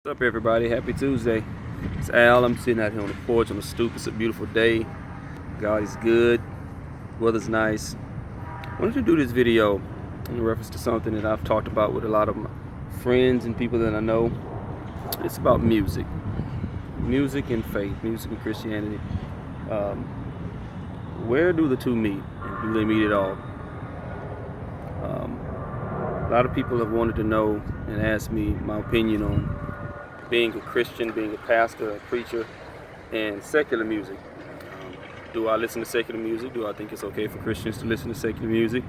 What's up, everybody? Happy Tuesday. It's Al. I'm sitting out here on the porch on the stoop. It's a beautiful day. God is good. Weather's nice. I wanted to do this video in reference to something that I've talked about with a lot of my friends and people that I know. It's about music. Music and faith. Music and Christianity. Where do the two meet? And do they meet at all? A lot of people have wanted to know and asked me my opinion on being a Christian, being a pastor, a preacher, and secular music. Do I listen to secular music? Do I think it's okay for Christians to listen to secular music?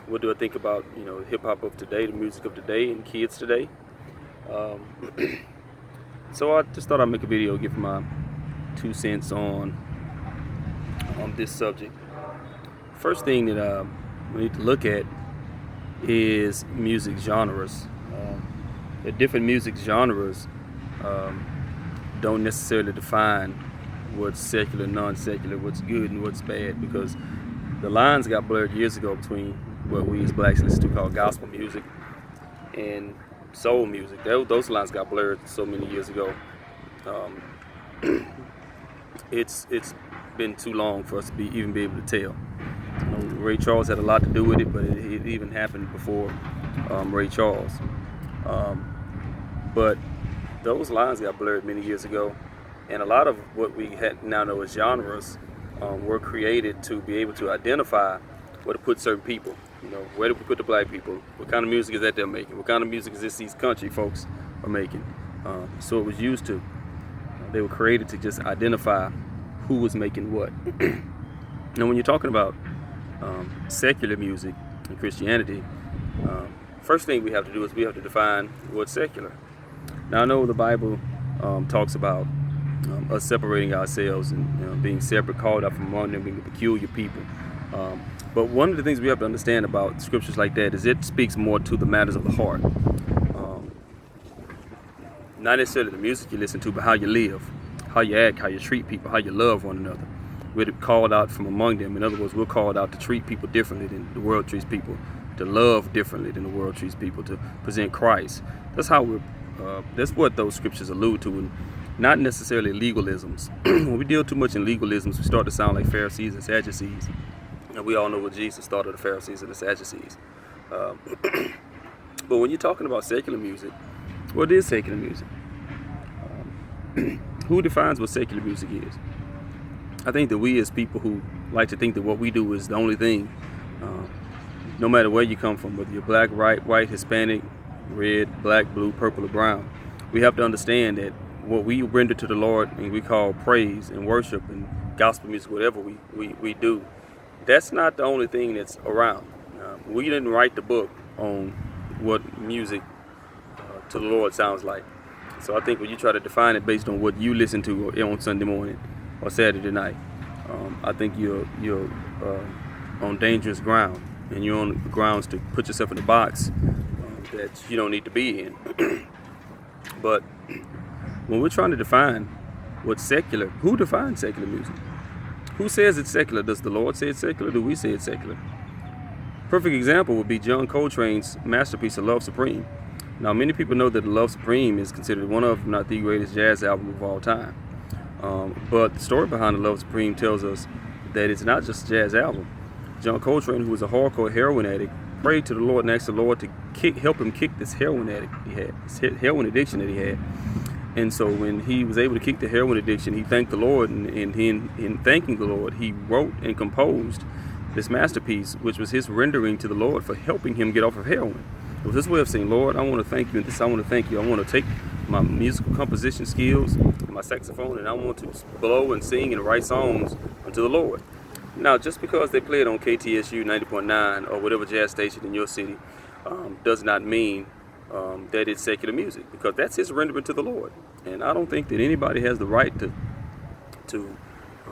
What do I think about hip hop of today, the music of today, and kids today? So I just thought I'd make a video, give my 2 cents on this subject. First thing that we need to look at is music genres. The different music genres don't necessarily define what's secular, non-secular, what's good and what's bad, because the lines got blurred years ago between what we as blacks listen to called gospel music and soul music. Those lines got blurred so many years ago. It's been too long for us to even be able to tell. Ray Charles had a lot to do with it, but it even happened before Ray Charles. But those lines got blurred many years ago, and a lot of what we now know as genres were created to be able to identify where to put certain people. Where do we put the black people? What kind of music is that they're making? What kind of music is this these country folks are making? So it was used to. They were created to just identify who was making what. Now, when you're talking about secular music and Christianity, first thing we have to do is we have to define what's secular. Now, I know the Bible talks about us separating ourselves and being separate, called out from among them, being a peculiar people. But one of the things we have to understand about scriptures like that is it speaks more to the matters of the heart. Not necessarily the music you listen to, but how you live, how you act, how you treat people, how you love one another. We're called out from among them. In other words, we're called out to treat people differently than the world treats people, to love differently than the world treats people, to present Christ. That's how that's what those scriptures allude to, and not necessarily legalisms. When we deal too much in legalisms, we start to sound like Pharisees and Sadducees. And we all know what Jesus thought of the Pharisees and the Sadducees. But when you're talking about secular music, what is secular music? Who defines what secular music is? I think that we as people who like to think that what we do is the only thing, no matter where you come from, whether you're black, white, Hispanic, red, black, blue, purple, or brown, we have to understand that what we render to the Lord and we call praise and worship and gospel music, whatever we do, that's not the only thing that's around. We didn't write the book on what music to the Lord sounds like. So I think when you try to define it based on what you listen to on Sunday morning or Saturday night, I think you're on dangerous ground, and you're on grounds to put yourself in a box that you don't need to be in. But when we're trying to define what's secular, who defines secular music? Who says it's secular? Does the Lord say it's secular? Do we say it's secular? Perfect example would be John Coltrane's masterpiece of Love Supreme. Now, many people know that Love Supreme is considered one of, if not the greatest jazz album of all time. But the story behind the Love Supreme tells us that it's not just a jazz album. John Coltrane, who was a hardcore heroin addict, prayed to the Lord and asked the Lord to help him kick this heroin heroin addiction that he had. And so when he was able to kick the heroin addiction, he thanked the Lord, and in thanking the Lord, he wrote and composed this masterpiece, which was his rendering to the Lord for helping him get off of heroin. It was his way of saying, Lord, I want to thank you, and I want to thank you. I want to take my musical composition skills, my saxophone, and I want to blow and sing and write songs unto the Lord. Now, just because they play it on KTSU 90.9 or whatever jazz station in your city does not mean that it's secular music, because that's his rendering to the Lord. And I don't think that anybody has the right to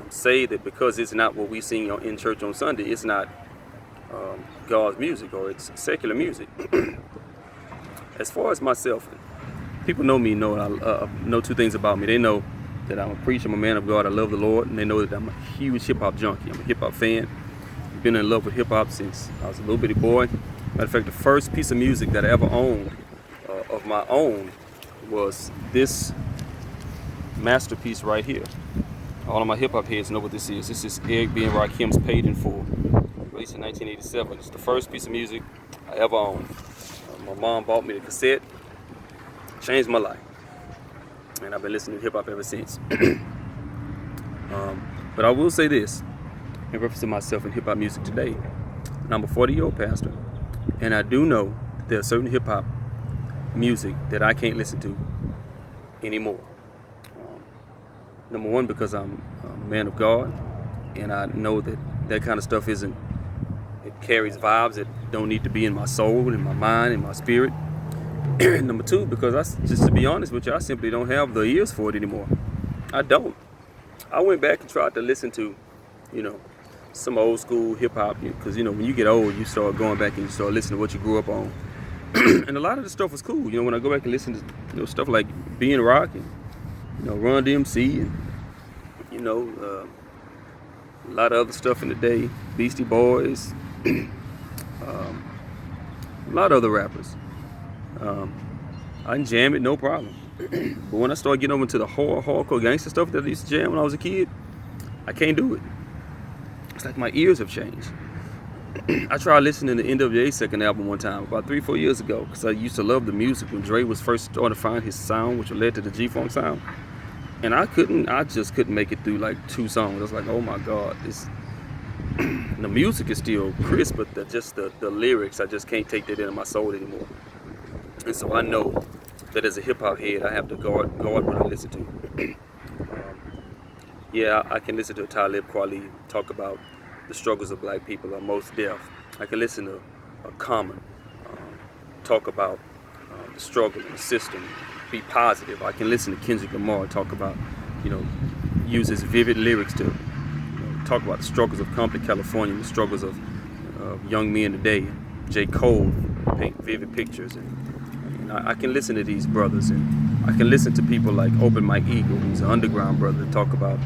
say that because it's not what we sing in church on Sunday, it's not God's music or it's secular music. As far as myself, people know me, know 2 things about me. They know that I'm a preacher, I'm a man of God, I love the Lord, and they know that I'm a huge hip-hop junkie. I'm a hip-hop fan. I've been in love with hip-hop since I was a little bitty boy. Matter of fact, the first piece of music that I ever owned of my own was this masterpiece right here. All of my hip hop heads know what this is. This is Eric B. and Rakim's Paid in Full, released in 1987. It's the first piece of music I ever owned. My mom bought me the cassette, changed my life, and I've been listening to hip hop ever since. But I will say this in reference to myself in hip hop music today. And I'm a 40-year-old pastor, and I do know that there are certain hip hop music that I can't listen to anymore. Number one, because I'm a man of God, and I know that that kind of stuff it carries vibes that don't need to be in my soul, in my mind, in my spirit. Number two, because just to be honest with you, I simply don't have the ears for it anymore. I don't. I went back and tried to listen to, some old school hip hop, because when you get old, you start going back and you start listening to what you grew up on. And a lot of the stuff was cool. When I go back and listen to stuff like Being Rock and Run DMC and a lot of other stuff in the day, Beastie Boys, a lot of other rappers. I can jam it, no problem. But when I start getting over into the hardcore gangster stuff that I used to jam when I was a kid, I can't do it. It's like my ears have changed. I tried listening to NWA's second album one time, about 3-4 years ago, because I used to love the music when Dre was first starting to find his sound, which led to the G-Funk sound. And I just couldn't make it through like 2 songs. I was like, oh my God, the music is still crisp, but just the lyrics, I just can't take that into my soul anymore. And so I know that as a hip hop head, I have to guard what I listen to. I can listen to Talib Kweli talk about the struggles of black people, or Mos Def. I can listen to Common talk about the struggle in the system, be positive. I can listen to Kendrick Lamar talk about, use his vivid lyrics to talk about the struggles of Compton, California, the struggles of young men today. J. Cole paint vivid pictures, and I can listen to these brothers, and I can listen to people like Open Mike Eagle, who's an underground brother, talk about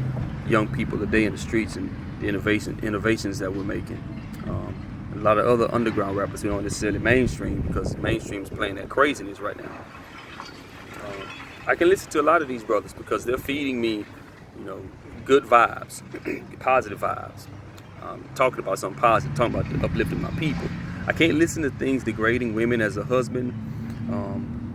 young people today in the streets and the innovations that we're making. A lot of other underground rappers who aren't necessarily mainstream, because mainstream's playing that craziness right now. I can listen to a lot of these brothers because they're feeding me, good vibes, positive vibes. Talking about something positive, talking about uplifting my people. I can't listen to things degrading women as a husband.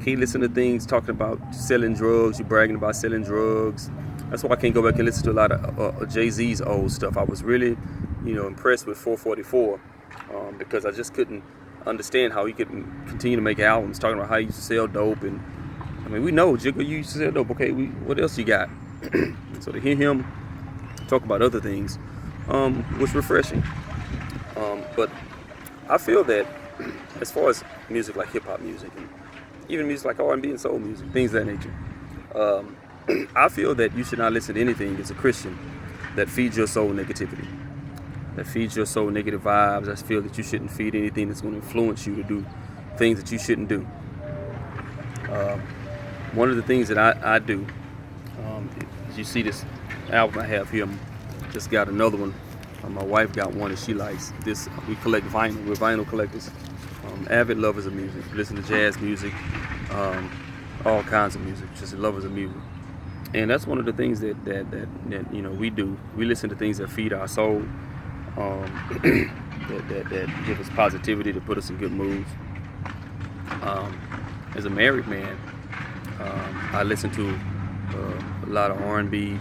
Can't listen to things talking about selling drugs, you bragging about selling drugs. That's why I can't go back and listen to a lot of Jay-Z's old stuff. I was really, impressed with 444 because I just couldn't understand how he could continue to make albums talking about how he used to sell dope. And I mean, we know Jigga, you used to sell dope. Okay, what else you got? So to hear him talk about other things was refreshing. But I feel that as far as music like hip hop music, and even music like R&B and soul music, things of that nature, I feel that you should not listen to anything as a Christian that feeds your soul negativity, that feeds your soul negative vibes. I feel that you shouldn't feed anything that's going to influence you to do things that you shouldn't do. One of the things that I do, as you see this album I have here, just got another one. My wife got one and she likes this. We collect vinyl. We're vinyl collectors. Avid lovers of music. Listen to jazz music, all kinds of music. Just lovers of music. And that's one of the things that we do. We listen to things that feed our soul, that give us positivity, to put us in good moods. As a married man, I listen to a lot of R&B,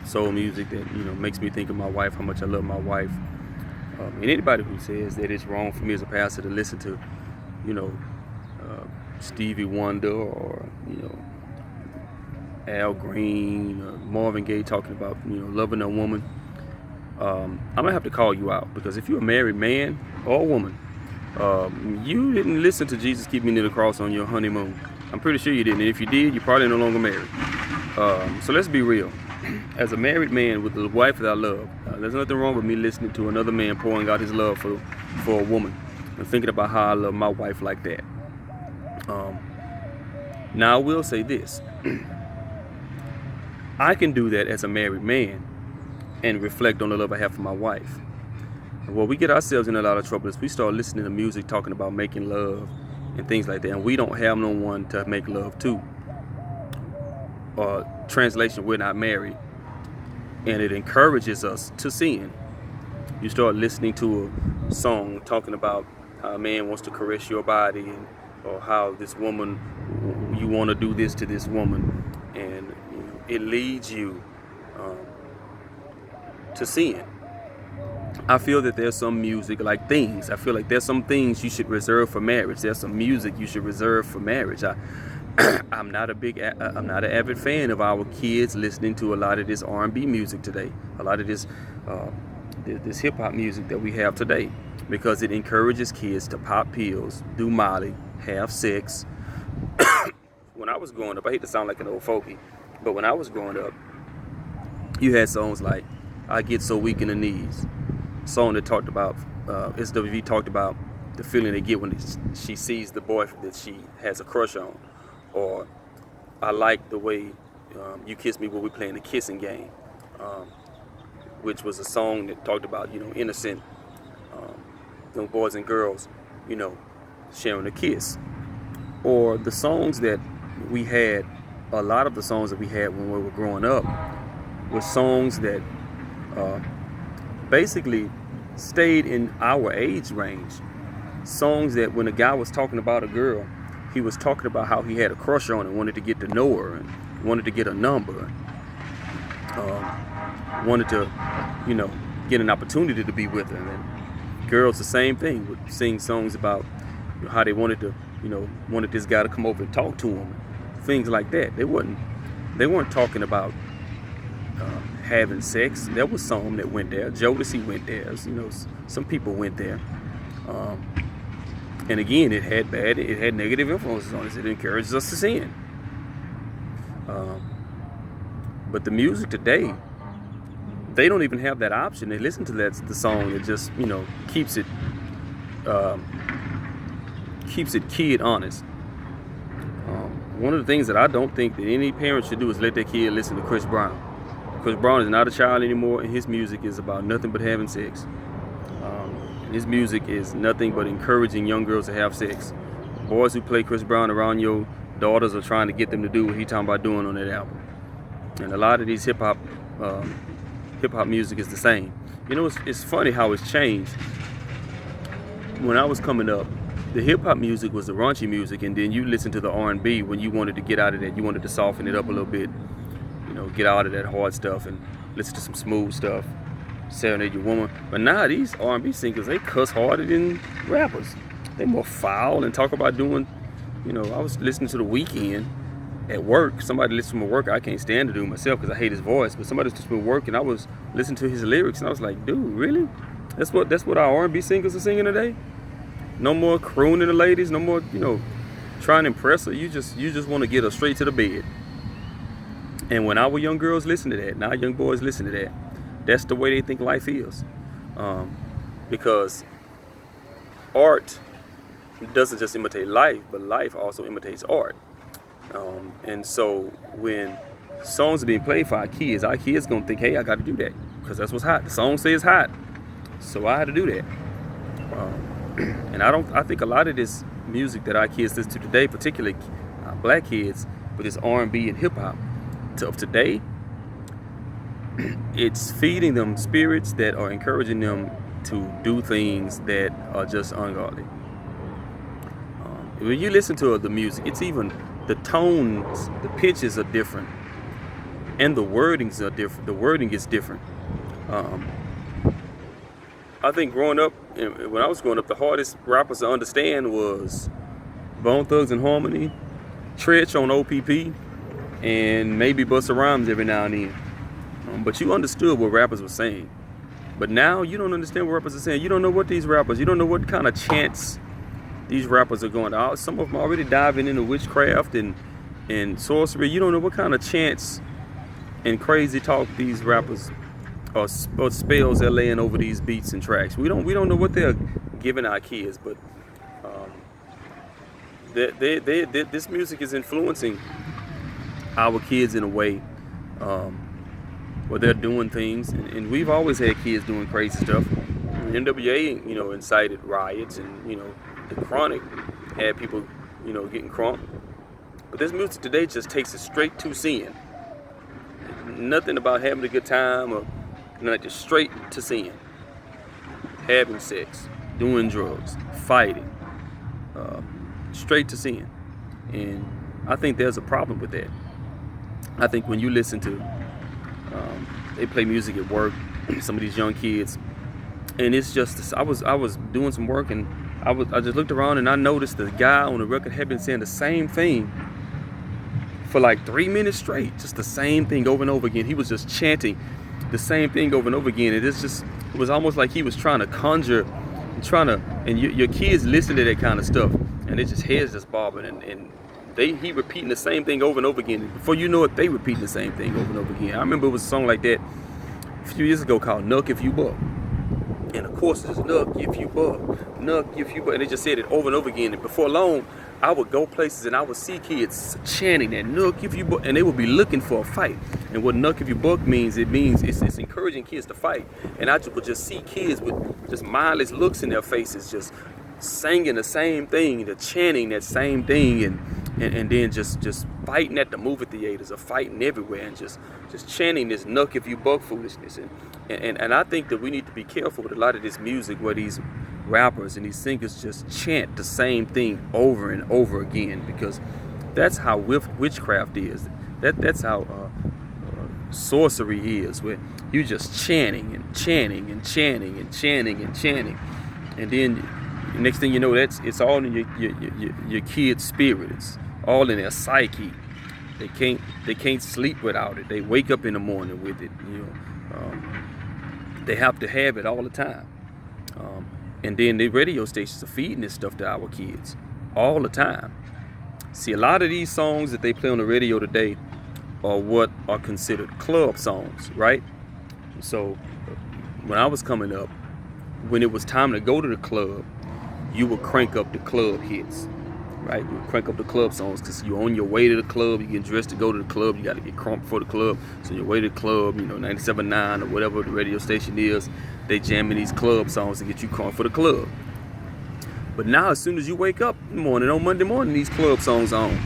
soul music that makes me think of my wife, how much I love my wife. And anybody who says that it's wrong for me as a pastor to listen to, Stevie Wonder or Al Green, or Marvin Gaye talking about loving a woman, I'm gonna have to call you out, because if you're a married man or woman, you didn't listen to Jesus Keep Me Near the Cross on your honeymoon. I'm pretty sure you didn't. And if you did, you're probably no longer married. So let's be real. As a married man with the wife that I love, there's nothing wrong with me listening to another man pouring out his love for a woman and thinking about how I love my wife like that. Now I will say this. I can do that as a married man and reflect on the love I have for my wife. And where we get ourselves in a lot of trouble is we start listening to music talking about making love and things like that, and we don't have no one to make love to. translation, we're not married, and it encourages us to sin. You start listening to a song talking about how a man wants to caress your body, or how this woman, you want to do this to this woman, and it leads you to sin. I feel that there's some music, like things. I feel like there's some things you should reserve for marriage. There's some music you should reserve for marriage. I'm not an avid fan of our kids listening to a lot of this R&B music today. A lot of this hip hop music that we have today, because it encourages kids to pop pills, do Molly, have sex. When I was growing up, I hate to sound like an old fogey, but when I was growing up, you had songs like "I Get So Weak in the Knees," song that talked about SWV talked about the feeling they get when she sees the boy that she has a crush on, or "I Like the Way You Kiss Me When We Playing the Kissing Game," which was a song that talked about innocent young boys and girls sharing a kiss. Or the songs that we had, a lot of the songs that we had when we were growing up were songs that basically stayed in our age range. Songs that when a guy was talking about a girl, he was talking about how he had a crush on and wanted to get to know her and wanted to get a number, wanted to get an opportunity to be with her. And girls the same thing, would sing songs about how they wanted this guy to come over and talk to them, things like that. They weren't talking about having sex. There was some that went there. Jodeci went there. Some people went there. And again, it had negative influences on us. It encourages us to sin. But the music today, they don't even have that option. They listen to the song that just keeps it kid honest. One of the things that I don't think that any parent should do is let their kid listen to Chris Brown. Chris Brown is not a child anymore, and his music is about nothing but having sex. His music is nothing but encouraging young girls to have sex. Boys who play Chris Brown around your daughters are trying to get them to do what he's talking about doing on that album. And a lot of these hip hop music is the same. It's funny how it's changed. When I was coming up, the hip hop music was the raunchy music, and then you listen to the R&B when you wanted to get out of that. You wanted to soften it up a little bit, get out of that hard stuff and listen to some smooth stuff, serenade your woman. But now these R&B singers, they cuss harder than rappers. They more foul and talk about doing, I was listening to The Weeknd at work. Somebody listened to my work. I can't stand to do myself because I hate his voice. But somebody listened to me at work, and I was listening to his lyrics, and I was like, dude, really? That's what our R&B singers are singing today? No more crooning the ladies. No more, trying to impress her. You just want to get her straight to the bed. And when our young girls listen to that, now young boys listen to that, that's the way they think life is. Because art doesn't just imitate life, but life also imitates art. And so when songs are being played for our kids gonna think, hey, I got to do that because that's what's hot. The song says hot, so I had to do that. And I think a lot of this music that our kids listen to today, particularly black kids, with this R&B and hip hop of today, it's feeding them spirits that are encouraging them to do things that are just ungodly. When you listen to the music, it's even the tones, the pitches are different, and the wordings are different. The wording is different. I think when I was growing up, the hardest rappers to understand was Bone Thugs and Harmony, Tretch on OPP, and maybe Busta Rhymes every now and then. But you understood what rappers were saying. But now you don't understand what rappers are saying. You don't know what these rappers, you don't know what kind of chants these rappers are going out. Some of them already diving into witchcraft and sorcery. You don't know what kind of chants and crazy talk these rappers or spells they're laying over these beats and tracks. We don't know what they're giving our kids, but this music is influencing our kids in a way where they're doing things, and we've always had kids doing crazy stuff. NWA, incited riots, and the Chronic had people, getting crunk. But this music today just takes it straight to sin. nothing about having a good time or nothing, just straight to sin. Having sex, doing drugs, fighting, straight to sin. And I think there's a problem with that. I think when you listen to, they play music at work, some of these young kids, and it's just, I was doing some work, and I just looked around and I noticed the guy on the record had been saying the same thing for like 3 minutes straight, just the same thing over and over again. He was just chanting the same thing over and over again. And it was almost like he was trying to conjure, and your kids listen to that kind of stuff, and it just heads just bobbing, and he repeating the same thing over and over again. And before you know it, they repeating the same thing over and over again. I remember it was a song like that a few years ago called "Nuck If You Buck," and of course it's "Nuck If You Buck, Nuck If You Buck," and they just said it over and over again. And before long, I would go places and I would see kids chanting that "Nuck If You Buck," and they would be looking for a fight. And what "Nuck If You Buck" means, it's encouraging kids to fight. And I would just see kids with just mindless looks in their faces, just singing the same thing, chanting that same thing, and then just fighting at the movie theaters or fighting everywhere, and just chanting this "Nuck If You Buck" foolishness. And I think that we need to be careful with a lot of this music where these rappers and these singers just chant the same thing over and over again, because that's how witchcraft is. That's how sorcery is, where you just chanting and chanting and chanting and chanting and chanting, and then next thing you know, it's all in your kid's spirit. It's all in their psyche. They can't sleep without it. They wake up in the morning with it. They have to have it all the time. And then the radio stations are feeding this stuff to our kids all the time. See, a lot of these songs that they play on the radio today are what are considered club songs, right? So when I was coming up, when it was time to go to the club, you would crank up the club hits, right? You would crank up the club songs, because you're on your way to the club, you're getting dressed to go to the club, you got to get crunk for the club. So on your way to the club, 97.9 or whatever the radio station is, they jamming these club songs to get you crunk for the club. But now, as soon as you wake up in the morning, on Monday morning, these club songs are on.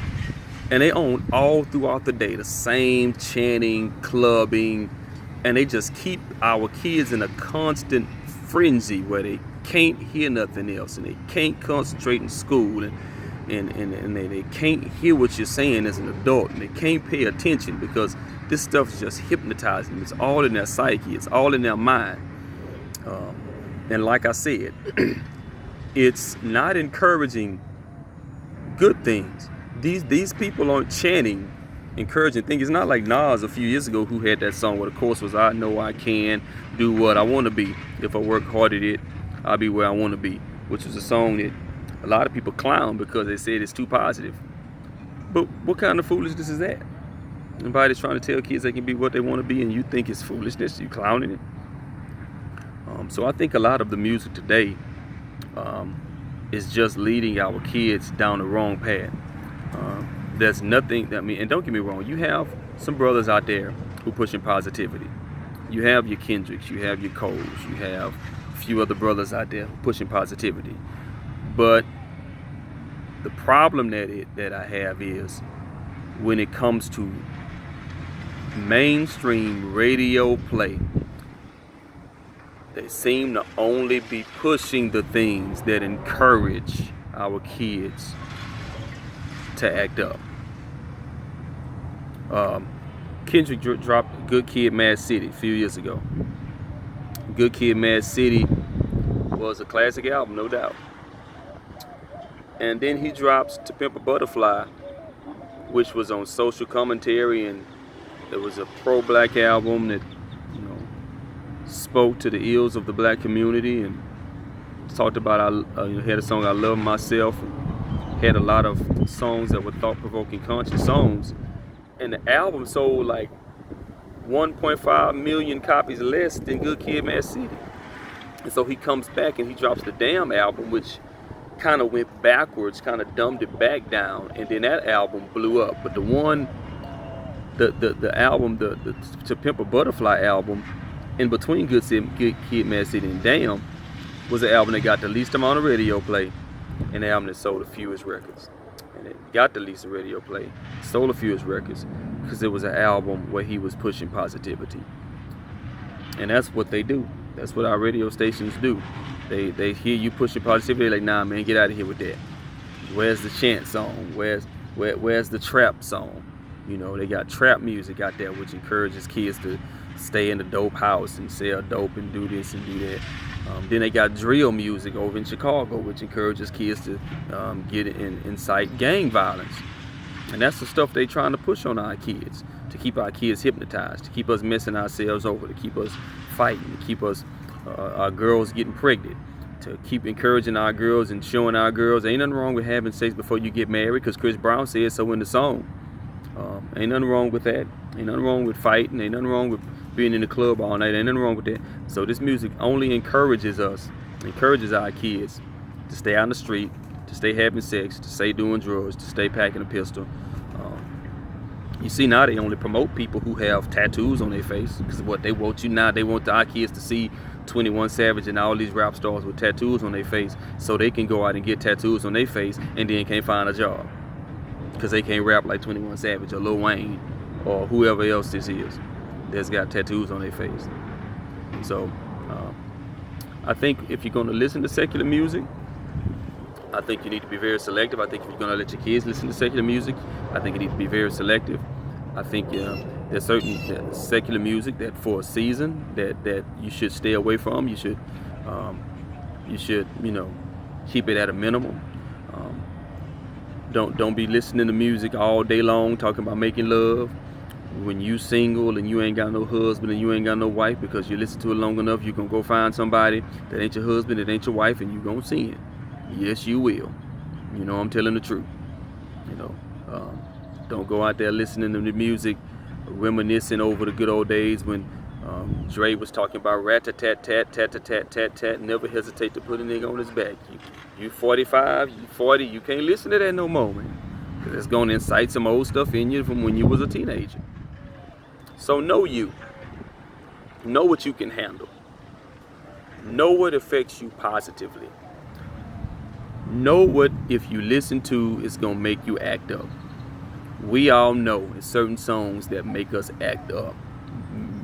And they on all throughout the day, the same chanting, clubbing, and they just keep our kids in a constant frenzy where they can't hear nothing else, and they can't concentrate in school, and they can't hear what you're saying as an adult, and they can't pay attention, because this stuff is just hypnotizing them. It's all in their psyche, it's all in their mind. And like I said, it's not encouraging good things. These people aren't chanting encouraging things. It's not like Nas a few years ago, who had that song where the chorus was, "I know I can do what I want to be. If I work hard at it, I'll be where I want to be," which was a song that a lot of people clown because they said it's too positive. But what kind of foolishness is that? Nobody's trying to tell kids they can be what they want to be, and you think it's foolishness, you clowning it. So I think a lot of the music today is just leading our kids down the wrong path. There's nothing, and don't get me wrong, you have some brothers out there who pushing positivity. You have your Kendricks, you have your Coles, you have a few other brothers out there pushing positivity. But the problem that I have is when it comes to mainstream radio play, they seem to only be pushing the things that encourage our kids to act up. Kendrick dropped Good Kid, Mad City a few years ago. Good Kid, Mad City was a classic album, no doubt. And then he drops To Pimp a Butterfly, which was on social commentary, and it was a pro-black album that spoke to the ills of the black community, and talked about, had a song I Love Myself, and had a lot of songs that were thought-provoking, conscious songs. And the album sold like 1.5 million copies less than Good Kid, Mad City. And so he comes back and he drops the Damn album, which kind of went backwards, kind of dumbed it back down, and then that album blew up. But the album, the To Pimp a Butterfly album, in between Good Kid, Mad City and Damn, was the album that got the least amount of radio play, and the album that sold the fewest records. and it got the Lisa radio play, Solar Fuse Records, because it was an album where he was pushing positivity. And that's what they do. That's what our radio stations do. They hear you pushing positivity, they're like, nah man, get out of here with that. Where's the chant song? Where's the trap song? You know, they got trap music out there, which encourages kids to stay in the dope house and sell dope and do this and do that. Then they got drill music over in Chicago, which encourages kids to incite gang violence. And that's the stuff they're trying to push on our kids, to keep our kids hypnotized, to keep us messing ourselves over, to keep us fighting, to keep us our girls getting pregnant, to keep encouraging our girls and showing our girls ain't nothing wrong with having sex before you get married, because Chris Brown said so in the song. Ain't nothing wrong with that. Ain't nothing wrong with fighting. Ain't nothing wrong with being in the club all night. Ain't nothing wrong with that. So this music only encourages our kids to stay out in the street, to stay having sex, to stay doing drugs, to stay packing a pistol. You see, now they only promote people who have tattoos on their face, because what they want you now, they want our kids to see 21 Savage and all these rap stars with tattoos on their face, so they can go out and get tattoos on their face and then can't find a job because they can't rap like 21 Savage or Lil Wayne or whoever else this is that's got tattoos on their face. So I think if you're going to listen to secular music, I think you need to be very selective. I think if you're going to let your kids listen to secular music, I think you need to be very selective. I think there's certain secular music that for a season that you should stay away from. You should keep it at a minimum. Don't be listening to music all day long talking about making love when you single and you ain't got no husband and you ain't got no wife, because you listen to it long enough, you gonna go find somebody that ain't your husband, that ain't your wife, and you gonna sin. Yes, you will. You know, I'm telling the truth. You know, don't go out there listening to the music, reminiscing over the good old days when Dre was talking about rat-a-tat-tat, tat-a-tat-tat-tat, never hesitate to put a nigga on his back. You 45, you 40, you can't listen to that no more, man. Because it's going to incite some old stuff in you from when you was a teenager. So know you. Know what you can handle. Know what affects you positively. Know what, if you listen to, it's going to make you act up. We all know there's certain songs that make us act up.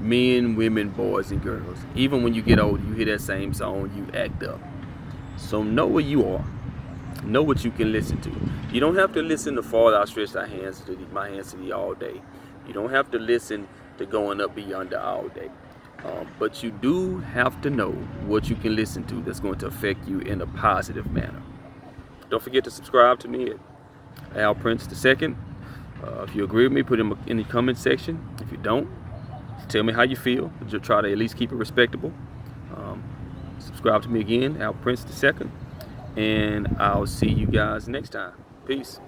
Men, women, boys, and girls. Even when you get older, you hear that same song, you act up. So know where you are. Know what you can listen to. You don't have to listen to Fall Out, Stretch My Hands to Thee all day. You don't have to listen to Going Up Beyond all day. But you do have to know what you can listen to that's going to affect you in a positive manner. Don't forget to subscribe to me at Al Prince II. If you agree with me, put it in the comment section. If you don't, tell me how you feel. Just try to at least keep it respectable. Subscribe to me again, Al Prince II. And I'll see you guys next time. Peace.